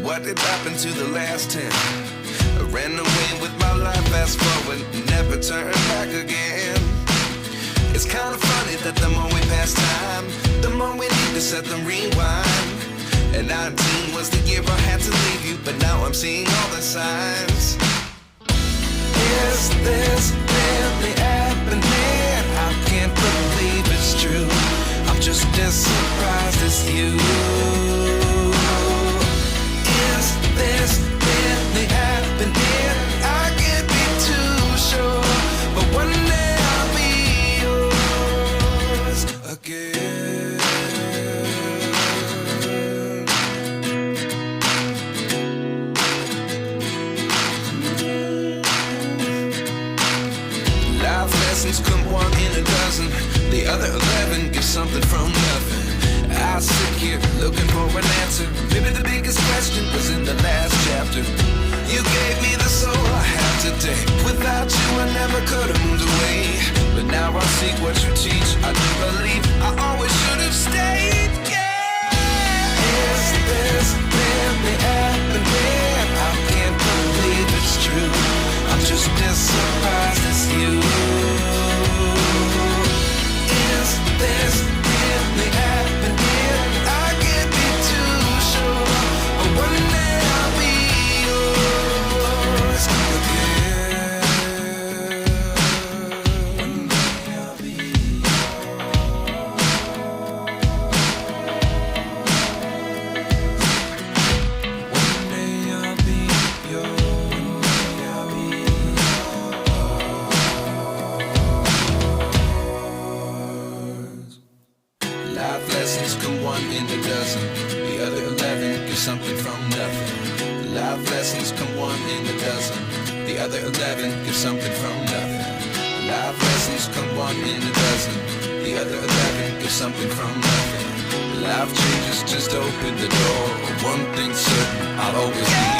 what did happen to the last 10? I ran away with my life, fast forward, never turn back again. It's kind of funny that the more we pass time, the more we need to set them rewind. And 19 was the year I had to leave you, but now I'm seeing all the signs. Is this really happening? I can't believe it's true. I'm just as surprised as you. Is this really happening? I can't be too sure, but one day I'll be yours again. Life lessons come one in a dozen. The other 11 get something from nothing. I sit here looking for an answer. Maybe the biggest question was in the last chapter. You gave me the soul I have today. Without you I never could have moved away. But now I see what you teach. I do believe I always should have stayed. Yeah. Is this really happening? I can't believe it's true. I'm just as surprised as you. Is this really happening? I can't be too sure, but one day I'll be yours again. One day I'll be yours. One day I'll be yours. One day I'll be yours. Life lessons come one in a dozen. The other 11 get something from nothing. Life lessons come one in a dozen. The other 11 get something from nothing. Life lessons come one in a dozen. The other 11 get something from nothing. Life changes just open the door. One thing's certain, I'll always be